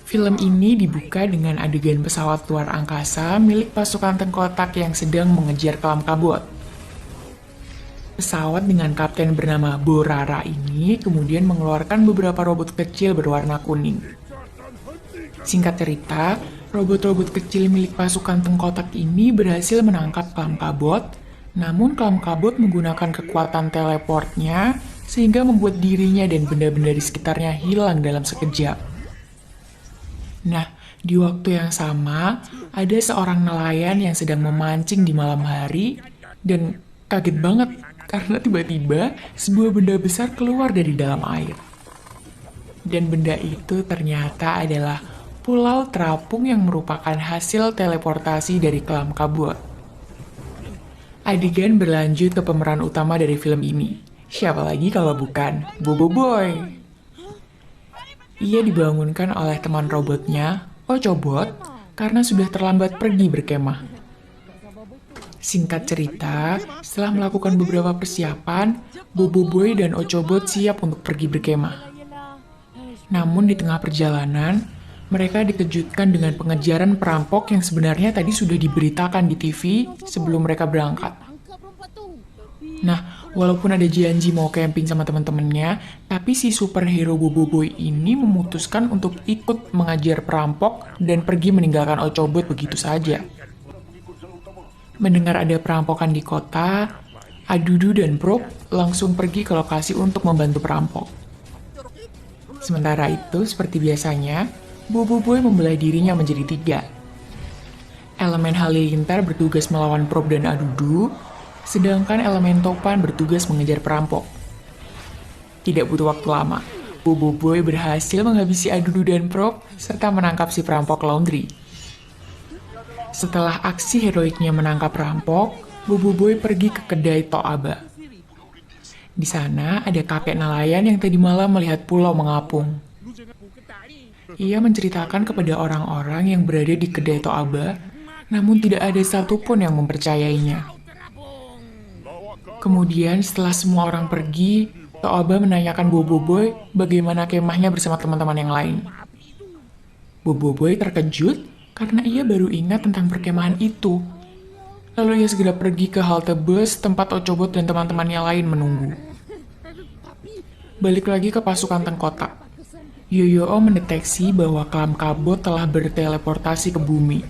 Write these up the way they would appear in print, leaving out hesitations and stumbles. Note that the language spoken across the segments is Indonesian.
Film ini dibuka dengan adegan pesawat luar angkasa milik pasukan tengkotak yang sedang mengejar kelam kabut. Pesawat dengan kapten bernama Borara ini kemudian mengeluarkan beberapa robot kecil berwarna kuning. Singkat cerita, robot-robot kecil milik pasukan tengkotak ini berhasil menangkap kelam kabut, namun kelam kabut menggunakan kekuatan teleportnya sehingga membuat dirinya dan benda-benda di sekitarnya hilang dalam sekejap. Nah, di waktu yang sama, ada seorang nelayan yang sedang memancing di malam hari dan kaget banget karena tiba-tiba sebuah benda besar keluar dari dalam air. Dan benda itu ternyata adalah pulau terapung yang merupakan hasil teleportasi dari kelam kabut. Adegan berlanjut ke pemeran utama dari film ini. Siapa lagi kalau bukan Bobo Boy? Ia dibangunkan oleh teman robotnya, Ochobot, karena sudah terlambat pergi berkemah. Singkat cerita, setelah melakukan beberapa persiapan, Bobo Boy dan Ochobot siap untuk pergi berkemah. Namun di tengah perjalanan, mereka dikejutkan dengan pengejaran perampok yang sebenarnya tadi sudah diberitakan di TV sebelum mereka berangkat. Nah, walaupun ada janji mau camping sama teman-temannya, tapi si superhero Bobo Boy ini memutuskan untuk ikut mengajar perampok dan pergi meninggalkan Ochobot begitu saja. Mendengar ada perampokan di kota, Adudu dan Probe langsung pergi ke lokasi untuk membantu perampok. Sementara itu, seperti biasanya, Bobo Boy membelah dirinya menjadi 3. Elemen halilintar bertugas melawan Probe dan Adudu, sedangkan elemen topan bertugas mengejar perampok. Tidak butuh waktu lama, Bobo Boy berhasil menghabisi Adudu dan Probe serta menangkap si perampok laundry. Setelah aksi heroiknya menangkap perampok, Bobo Boy pergi ke kedai Toaba. Di sana ada kakek nelayan yang tadi malam melihat pulau mengapung. Ia menceritakan kepada orang-orang yang berada di kedai Toaba, namun tidak ada satupun yang mempercayainya. Kemudian setelah semua orang pergi, Toaba menanyakan Bobo Boy bagaimana kemahnya bersama teman-teman yang lain. Bobo Boy terkejut karena ia baru ingat tentang perkemahan itu. Lalu ia segera pergi ke halte bus tempat Ochobot dan teman-temannya lain menunggu. Balik lagi ke pasukan tengkotak. Yoyo-O mendeteksi bahwa kelam kabut telah berteleportasi ke bumi.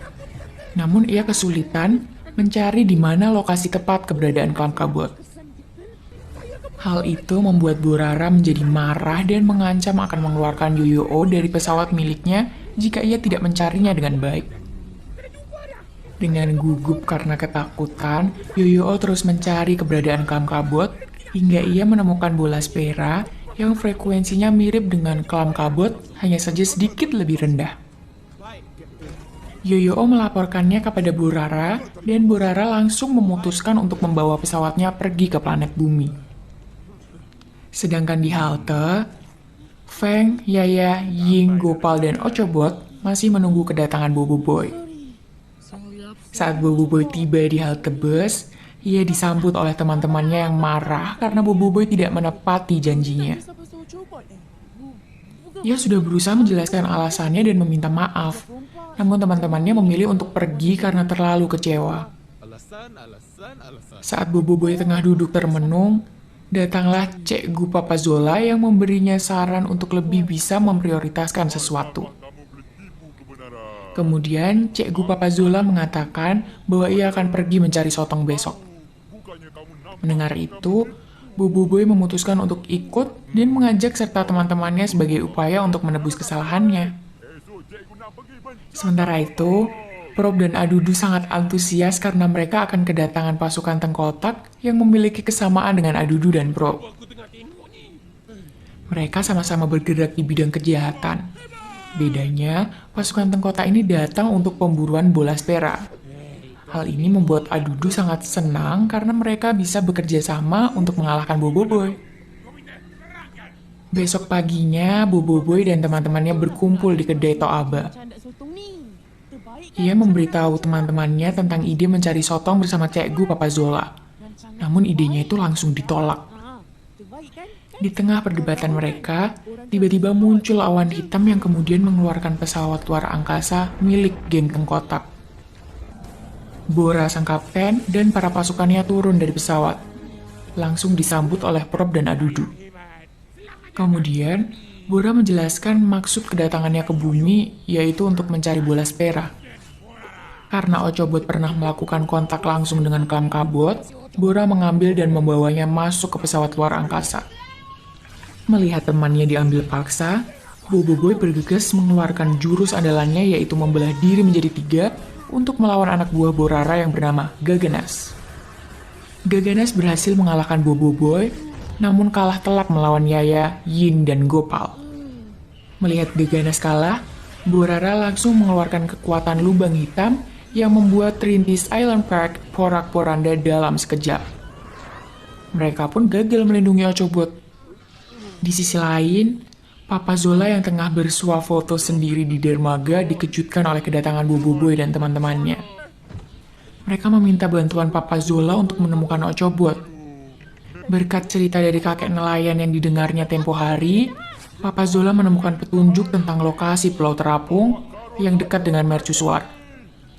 Namun ia kesulitan mencari di mana lokasi tepat keberadaan kelam kabut. Hal itu membuat Borara menjadi marah dan mengancam akan mengeluarkan Yoyo-O dari pesawat miliknya jika ia tidak mencarinya dengan baik. Dengan gugup karena ketakutan, Yoyo-O terus mencari keberadaan kelam kabut hingga ia menemukan bola Spera yang frekuensinya mirip dengan kelam kabut, hanya saja sedikit lebih rendah. Yoyo-O melaporkannya kepada Borara, dan Borara langsung memutuskan untuk membawa pesawatnya pergi ke planet bumi. Sedangkan di halte, Feng, Yaya, Ying, Gopal, dan Ochobot masih menunggu kedatangan Bobo Boy. Saat Bobo Boy tiba di halte bus, ia disambut oleh teman-temannya yang marah karena Bobo Boy tidak menepati janjinya. Ia sudah berusaha menjelaskan alasannya dan meminta maaf, namun teman-temannya memilih untuk pergi karena terlalu kecewa. Saat Bobo Boy tengah duduk termenung, datanglah Cikgu Papazola yang memberinya saran untuk lebih bisa memprioritaskan sesuatu. Kemudian, Cikgu Papazola mengatakan bahwa ia akan pergi mencari sotong besok. Mendengar itu, Bobo Boy memutuskan untuk ikut dan mengajak serta teman-temannya sebagai upaya untuk menebus kesalahannya. Sementara itu, Probe dan Adudu sangat antusias karena mereka akan kedatangan pasukan tengkotak yang memiliki kesamaan dengan Adudu dan Probe. Mereka sama-sama bergerak di bidang kejahatan. Bedanya, pasukan tengkotak ini datang untuk pemburuan bola Spera. Hal ini membuat Adudu sangat senang karena mereka bisa bekerja sama untuk mengalahkan Bobo Boy. Besok paginya, Bobo Boy dan teman-temannya berkumpul di kedai Toaba. Ia memberitahu teman-temannya tentang ide mencari sotong bersama Cikgu Papazola. Namun idenya itu langsung ditolak. Di tengah perdebatan mereka, tiba-tiba muncul awan hitam yang kemudian mengeluarkan pesawat luar angkasa milik geng Tengkotak. Bora sang kapten dan para pasukannya turun dari pesawat, langsung disambut oleh Prop dan Adudu. Kemudian, Bora menjelaskan maksud kedatangannya ke bumi, yaitu untuk mencari bola Spera. Karena Ochobot pernah melakukan kontak langsung dengan Klam Kabot, Bora mengambil dan membawanya masuk ke pesawat luar angkasa. Melihat temannya diambil paksa, Boboiboy bergegas mengeluarkan jurus andalannya, yaitu membelah diri menjadi 3 untuk melawan anak buah Borara yang bernama Gaganas. Gaganas berhasil mengalahkan Boboiboy, namun kalah telak melawan Yaya, Yin, dan Gopal. Melihat Gaganas kalah, Borara langsung mengeluarkan kekuatan lubang hitam yang membuat Trintis Island Park porak-poranda dalam sekejap. Mereka pun gagal melindungi Ochobot. Di sisi lain, Papa Zola yang tengah bersuah foto sendiri di dermaga dikejutkan oleh kedatangan Boboiboy dan teman-temannya. Mereka meminta bantuan Papa Zola untuk menemukan Ochobot. Berkat cerita dari kakek nelayan yang didengarnya tempo hari, Papa Zola menemukan petunjuk tentang lokasi Pulau Terapung yang dekat dengan Mercusuar.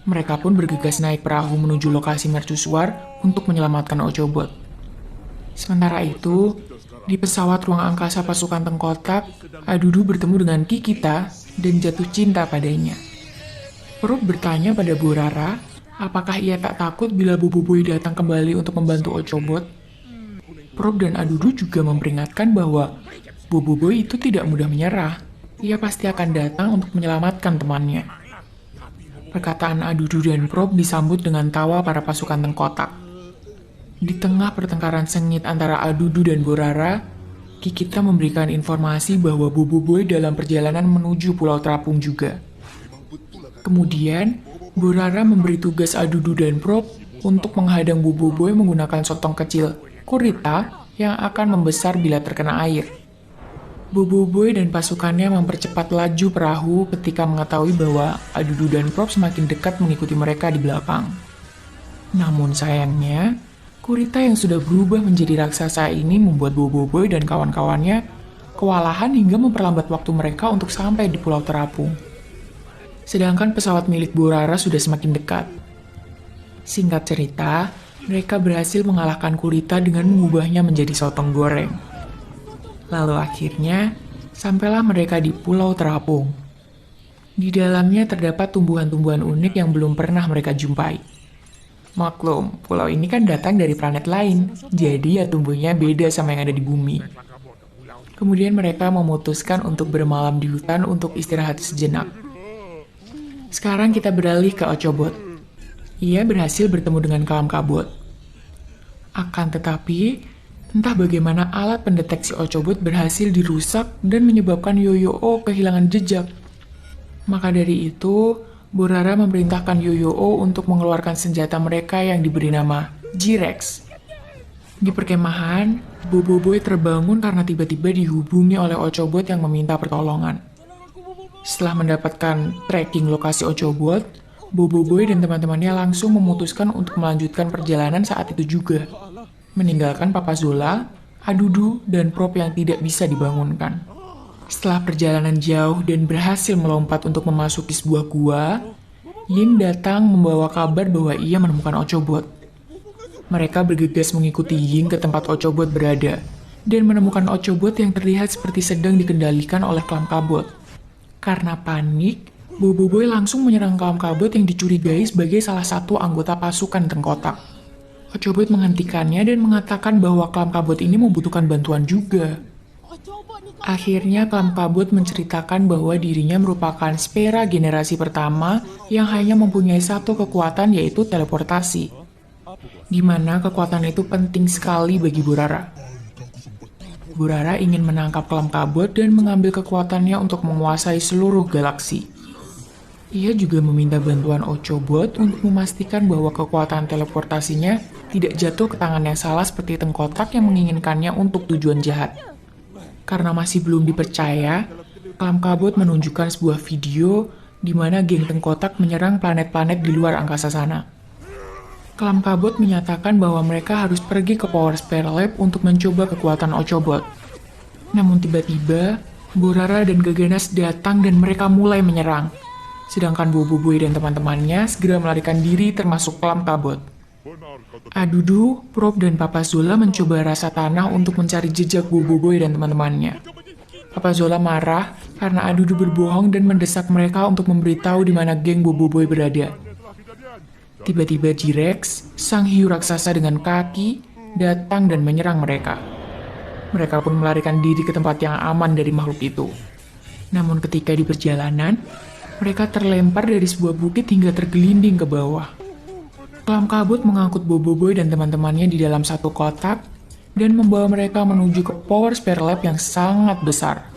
Mereka pun bergegas naik perahu menuju lokasi Mercusuar untuk menyelamatkan Ochobot. Sementara itu, di pesawat ruang angkasa pasukan Tengkotak, Adudu bertemu dengan Kikita dan jatuh cinta padanya. Prop bertanya pada Borara, apakah ia tak takut bila Boboiboy datang kembali untuk membantu Ochobot? Prop dan Adudu juga memperingatkan bahwa Boboiboy itu tidak mudah menyerah. Ia pasti akan datang untuk menyelamatkan temannya. Perkataan Adudu dan Prop disambut dengan tawa para pasukan Tengkotak. Di tengah pertengkaran sengit antara Adudu dan Borara, Kikita memberikan informasi bahwa Boboiboy dalam perjalanan menuju Pulau Terapung juga. Kemudian, Borara memberi tugas Adudu dan Prop untuk menghadang Boboiboy menggunakan sotong kecil, Kurita, yang akan membesar bila terkena air. Boboiboy dan pasukannya mempercepat laju perahu ketika mengetahui bahwa Adudu dan Prop semakin dekat mengikuti mereka di belakang. Namun sayangnya, Kurita yang sudah berubah menjadi raksasa ini membuat Boboiboy dan kawan-kawannya kewalahan hingga memperlambat waktu mereka untuk sampai di Pulau Terapung. Sedangkan pesawat milik Borara sudah semakin dekat. Singkat cerita, mereka berhasil mengalahkan Kurita dengan mengubahnya menjadi sotong goreng. Lalu akhirnya, sampailah mereka di Pulau Terapung. Di dalamnya terdapat tumbuhan-tumbuhan unik yang belum pernah mereka jumpai. Maklum, pulau ini kan datang dari planet lain, jadi ya tumbuhnya beda sama yang ada di bumi. Kemudian mereka memutuskan untuk bermalam di hutan untuk istirahat sejenak. Sekarang kita beralih ke Ochobot. Ia berhasil bertemu dengan Klam Kabot. Akan tetapi, entah bagaimana alat pendeteksi Ochobot berhasil dirusak dan menyebabkan Yoyo-O kehilangan jejak. Maka dari itu, Borara memerintahkan Yoyo-O untuk mengeluarkan senjata mereka yang diberi nama G-Rex. Di perkemahan, Boboiboy terbangun karena tiba-tiba dihubungi oleh Ochobot yang meminta pertolongan. Setelah mendapatkan tracking lokasi Ochobot, Boboiboy dan teman-temannya langsung memutuskan untuk melanjutkan perjalanan saat itu juga, meninggalkan Papa Zola, Adudu, dan Prop yang tidak bisa dibangunkan. Setelah perjalanan jauh dan berhasil melompat untuk memasuki sebuah gua, Yin datang membawa kabar bahwa ia menemukan Ochobot. Mereka bergegas mengikuti Yin ke tempat Ochobot berada, dan menemukan Ochobot yang terlihat seperti sedang dikendalikan oleh Klam Kabot. Karena panik, Boboiboy langsung menyerang Klam Kabot yang dicurigai sebagai salah satu anggota pasukan Tengkotak. Ochobot menghentikannya dan mengatakan bahwa Klam Kabot ini membutuhkan bantuan juga. Akhirnya Klam Kabot menceritakan bahwa dirinya merupakan Spera generasi pertama yang hanya mempunyai satu kekuatan, yaitu teleportasi. Di mana kekuatan itu penting sekali bagi Borara. Borara ingin menangkap Klam Kabot dan mengambil kekuatannya untuk menguasai seluruh galaksi. Ia juga meminta bantuan Ochobot untuk memastikan bahwa kekuatan teleportasinya tidak jatuh ke tangan yang salah seperti Tengkotak yang menginginkannya untuk tujuan jahat. Karena masih belum dipercaya, Klam Kabot menunjukkan sebuah video di mana geng Tengkotak menyerang planet-planet di luar angkasa sana. Kelam Kabut menyatakan bahwa mereka harus pergi ke Power Spare Lab untuk mencoba kekuatan Ochobot. Namun tiba-tiba, Borara dan Gaganas datang dan mereka mulai menyerang. Sedangkan Boboiboy dan teman-temannya segera melarikan diri termasuk Kelam Kabut. Adudu, Prop, dan Papa Zola mencoba rasa tanah untuk mencari jejak Boboiboy dan teman-temannya. Papa Zola marah karena Adudu berbohong dan mendesak mereka untuk memberitahu di mana geng Boboiboy berada. Tiba-tiba G-Rex, sang hiu raksasa dengan kaki, datang dan menyerang mereka. Mereka pun melarikan diri ke tempat yang aman dari makhluk itu. Namun ketika di perjalanan, mereka terlempar dari sebuah bukit hingga tergelinding ke bawah. Kelam Kabut mengangkut Boboiboy dan teman-temannya di dalam satu kotak dan membawa mereka menuju ke Power Spare Lab yang sangat besar.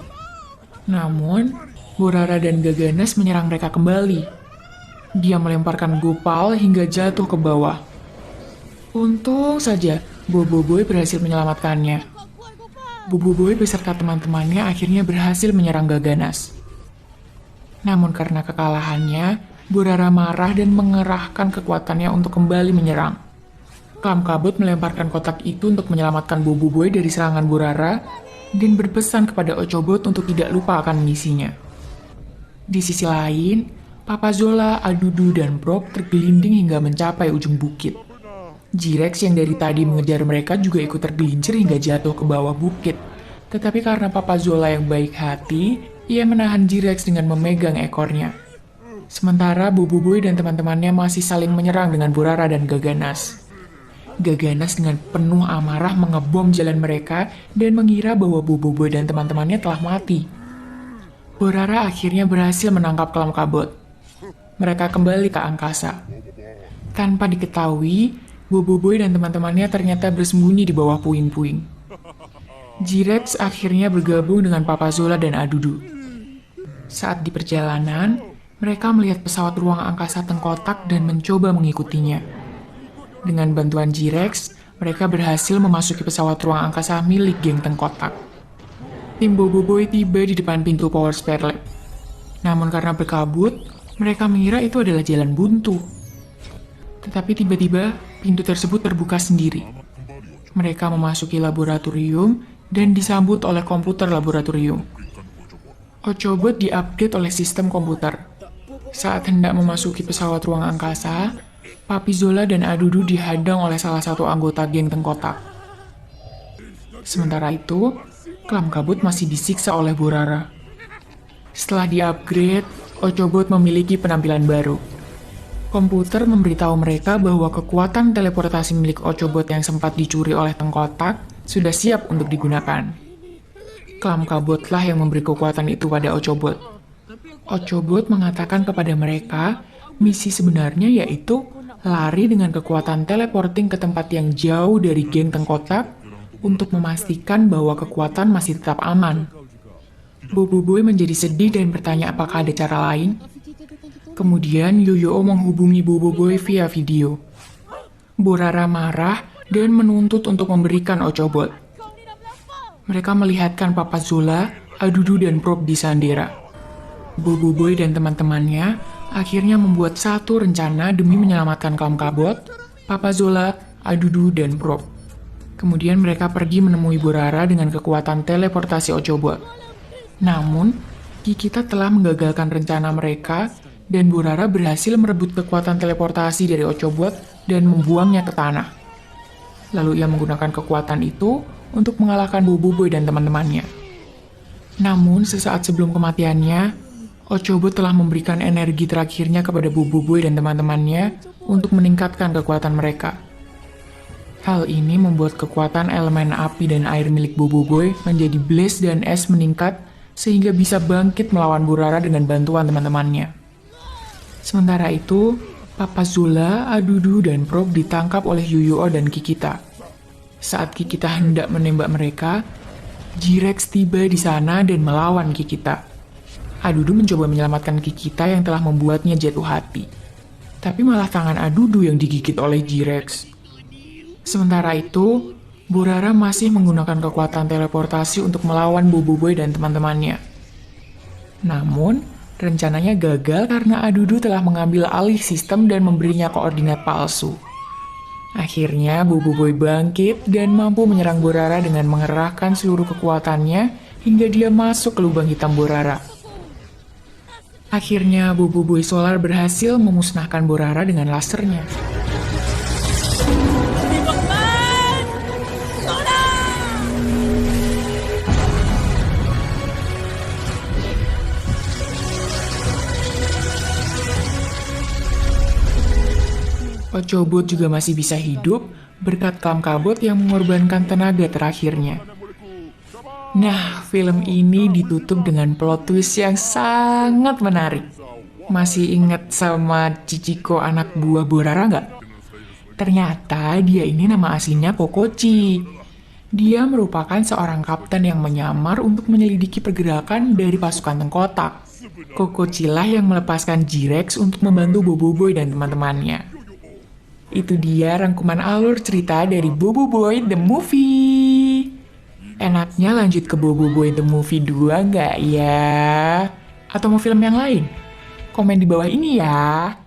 Namun, Borara dan Gaganas menyerang mereka kembali. Dia melemparkan Gopal hingga jatuh ke bawah. Untung saja, Boboiboy berhasil menyelamatkannya. Boboiboy beserta teman-temannya akhirnya berhasil menyerang Gaganas. Namun karena kekalahannya, Borara marah dan mengerahkan kekuatannya untuk kembali menyerang. Kelam Kabut melemparkan kotak itu untuk menyelamatkan Boboiboy dari serangan Borara dan berpesan kepada Ochobot untuk tidak lupa akan misinya. Di sisi lain, Papa Zola, Adudu, dan Prop tergelinding hingga mencapai ujung bukit. G-Rex yang dari tadi mengejar mereka juga ikut tergelincir hingga jatuh ke bawah bukit. Tetapi karena Papa Zola yang baik hati, ia menahan G-Rex dengan memegang ekornya. Sementara Boboiboy dan teman-temannya masih saling menyerang dengan Borara dan Gaganas. Gaganas dengan penuh amarah mengebom jalan mereka dan mengira bahwa Boboiboy dan teman-temannya telah mati. Borara akhirnya berhasil menangkap Kelam Kabut. Mereka kembali ke angkasa. Tanpa diketahui, Boboiboy dan teman-temannya ternyata bersembunyi di bawah puing-puing. G-Rex akhirnya bergabung dengan Papa Zola dan Adudu. Saat di perjalanan, mereka melihat pesawat ruang angkasa tengkotak dan mencoba mengikutinya. Dengan bantuan G-Rex, mereka berhasil memasuki pesawat ruang angkasa milik geng tengkotak. Tim Boboiboy tiba di depan pintu Power Spare Lab. Namun karena berkabut, mereka mengira itu adalah jalan buntu. Tetapi tiba-tiba, pintu tersebut terbuka sendiri. Mereka memasuki laboratorium dan disambut oleh komputer laboratorium. Ochobot di-update oleh sistem komputer. Saat hendak memasuki pesawat ruang angkasa, Papi Zola dan Adudu dihadang oleh salah satu anggota geng tengkotak. Sementara itu, Kelam Kabut masih disiksa oleh Borara. Setelah di-upgrade, Ochobot memiliki penampilan baru. Komputer memberitahu mereka bahwa kekuatan teleportasi milik Ochobot yang sempat dicuri oleh tengkotak sudah siap untuk digunakan. Kelam Kabutlah yang memberi kekuatan itu pada Ochobot. Ochobot mengatakan kepada mereka, misi sebenarnya yaitu lari dengan kekuatan teleporting ke tempat yang jauh dari geng tengkotak untuk memastikan bahwa kekuatan masih tetap aman. Boboiboy menjadi sedih dan bertanya apakah ada cara lain. Kemudian Yoyo menghubungi Boboiboy via video. Borara marah dan menuntut untuk memberikan Ochobot. Mereka melihatkan Papa Zola, Adudu, dan Prop di Sandera. Boboiboy dan teman-temannya akhirnya membuat satu rencana demi menyelamatkan Kelam Kabut, Papa Zola, Adudu, dan Prop. Kemudian mereka pergi menemui Borara dengan kekuatan teleportasi Ochobot. Namun, Kikita telah menggagalkan rencana mereka dan Borara berhasil merebut kekuatan teleportasi dari Ochobot dan membuangnya ke tanah. Lalu ia menggunakan kekuatan itu untuk mengalahkan Boboiboy dan teman-temannya. Namun, sesaat sebelum kematiannya, Ochobot telah memberikan energi terakhirnya kepada Boboiboy dan teman-temannya untuk meningkatkan kekuatan mereka. Hal ini membuat kekuatan elemen api dan air milik Boboiboy menjadi blaze dan es meningkat sehingga bisa bangkit melawan Borara dengan bantuan teman-temannya. Sementara itu, Papa Zola, Adudu, dan Prop ditangkap oleh Yoyo dan Kikita. Saat Kikita hendak menembak mereka, G-Rex tiba di sana dan melawan Kikita. Adudu mencoba menyelamatkan Kikita yang telah membuatnya jatuh hati. Tapi malah tangan Adudu yang digigit oleh G-Rex. Sementara itu, Borara masih menggunakan kekuatan teleportasi untuk melawan Boboiboy dan teman-temannya. Namun, rencananya gagal karena Adudu telah mengambil alih sistem dan memberinya koordinat palsu. Akhirnya Bobo Boy bangkit dan mampu menyerang Borara dengan mengerahkan seluruh kekuatannya hingga dia masuk ke lubang hitam Borara. Akhirnya Bobo Boy Solar berhasil memusnahkan Borara dengan lasernya. Pocobot juga masih bisa hidup berkat Kelam Kabut yang mengorbankan tenaga terakhirnya. Nah, film ini ditutup dengan plot twist yang sangat menarik. Masih ingat sama Chichiko anak buah Borara nggak? Ternyata dia ini nama aslinya Kokochi. Dia merupakan seorang kapten yang menyamar untuk menyelidiki pergerakan dari pasukan Tengkotak. Kokochi lah yang melepaskan G-Rex untuk membantu Bobo Boy dan teman-temannya. Itu dia rangkuman alur cerita dari Bobo Boy The Movie. Enaknya lanjut ke Bobo Boy The Movie 2 nggak ya? Atau mau film yang lain? Komen di bawah ini ya.